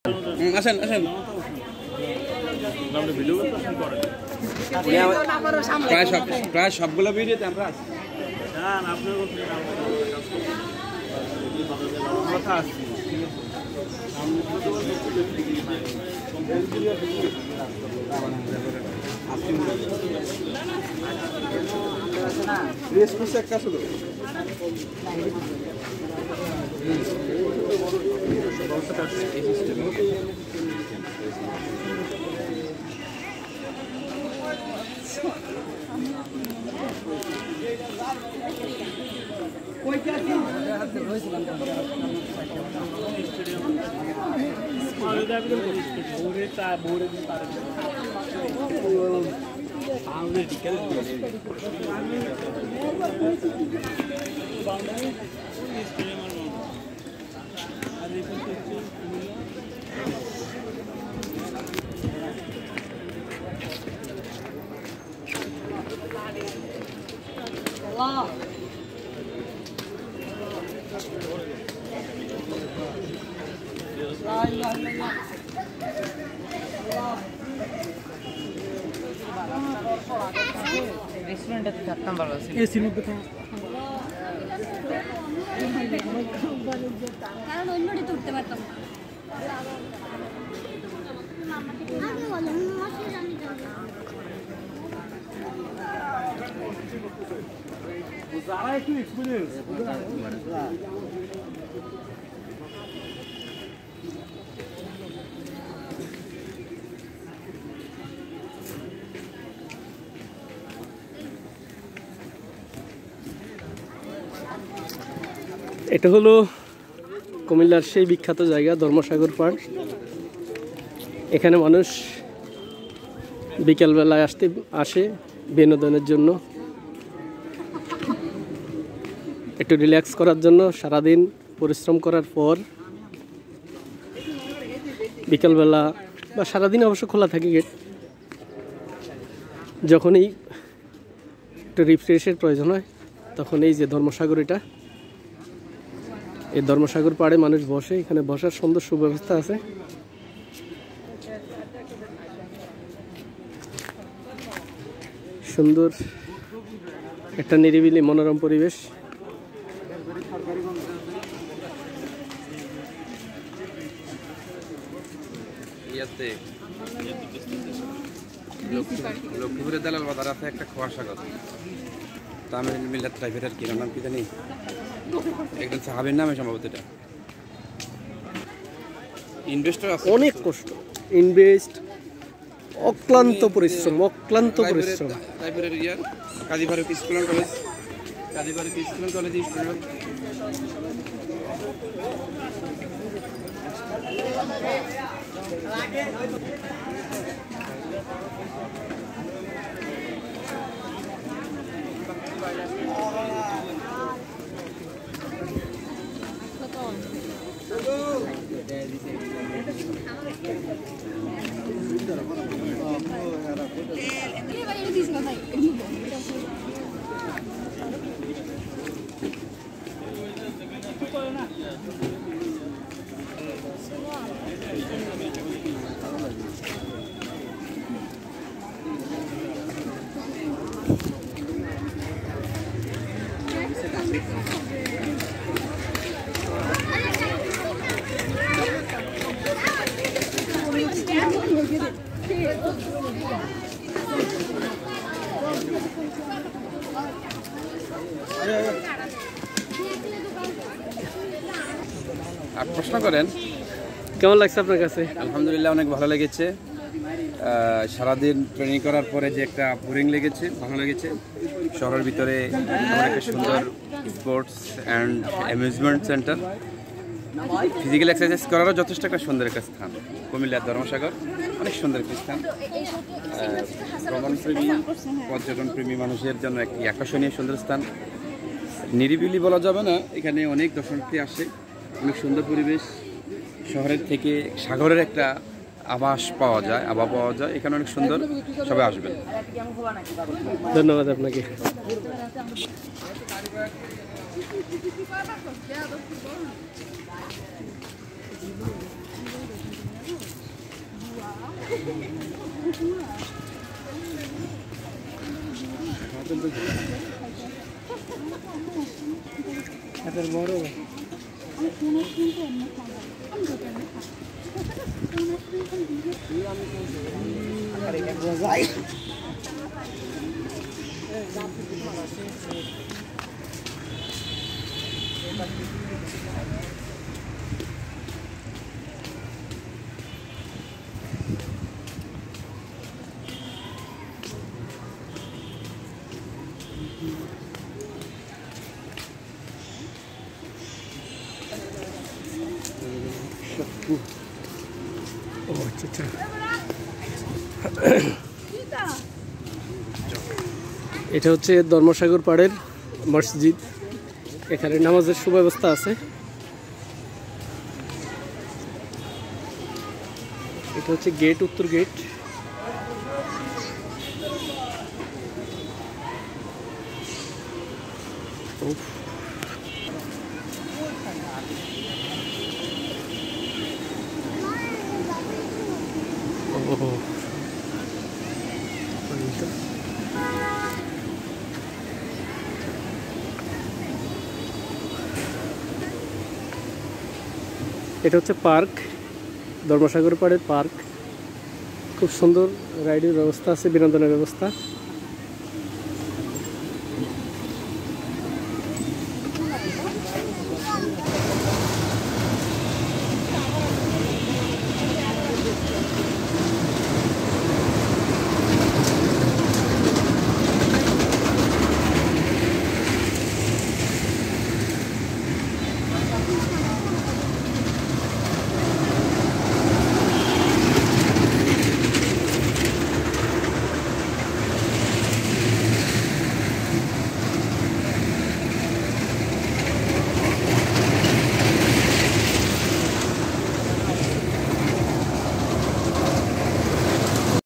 আসেন আসেন প্রায় সবগুলো ভিডিওতে আমরা আছি। একটা শুধু রেস্টুরেন্টে থাকতাম ভালো আছে এসির মধ্যে কারণ অন্যটি তুলতে পারতাম যারা একটু এক্সপিরিয়েন্স এটা হলো কুমিল্লার সেই বিখ্যাত জায়গা ধর্মসাগর পাড়। এখানে মানুষ বিকেলবেলায় আসে বিনোদনের জন্য, একটু রিল্যাক্স করার জন্য। সারাদিন পরিশ্রম করার পর বিকেলবেলা বা সারাদিন অবশ্য খোলা থাকে গেট, যখনই একটু রিফ্রেশের প্রয়োজন হয় তখন এই যে ধর্মসাগর, এটা এই ধর্মসাগর পাড়ে মানুষ বসে। এখানে বসার সুন্দর সুব্যবস্থা আছে। সুন্দর একটা নিরিবিলি মনোরম পরিবেশ। লক্ষ্মীপুরের দালাল বাজার আছে একটা খোয়াসাগর, তামিল মিল্লাত ড্রাইভারের কি নাম কি জানি, একজন সাহাবের নামে সম্ভবত। এটা ইনভেস্টর আছে, অনেক কষ্ট, ইনভেস্ট, অক্লান্ত পরিশ্রম, অক্লান্ত পরিশ্রম। ড্রাইভারের ইয়ার Kazi Faruk school and college, Kazi Faruk school and college student. প্রশ্ন করেন কেমন লাগছে আপনার কাছে? আলহামদুলিল্লাহ অনেক ভালো লেগেছে। সারাদিন ট্রেনিং করার পরে যে একটা বোরিং লেগেছে, ভালো লেগেছে। শহরের ভিতরে একটা সুন্দর sports and amusement centre, physical exercise করারও যথেষ্ট একটা সুন্দর একটা স্থান। কুমিল্লার ধর্মসাগর অনেক সুন্দর একটা স্থান। ভ্রমণপ্রেমী, পর্যটনপ্রেমী মানুষের জন্য একটি আকর্ষণীয় সুন্দর স্থান। নিরিবিলি বলা যাবে না, এখানে অনেক দর্শনার্থী আসে, অনেক সুন্দর পরিবেশ। শহরের থেকে সাগরের একটা আভাস পাওয়া যায়, আবহাওয়া পাওয়া যায়। এখানে অনেক সুন্দর, সবাই আসবেন। ধন্যবাদ আপনাকে। বড় ও আচ্ছা আচ্ছা। এটা হচ্ছে ধর্মসাগর পাড়ের মসজিদ, এখানে নামাজের সুব্যবস্থা আছে। এটা হচ্ছে গেট, উত্তর গেট। এটা হচ্ছে পার্ক, ধর্মসাগর পাড়ের পার্ক। খুব সুন্দর রাইডের ব্যবস্থা আছে, বিনোদনের ব্যবস্থা।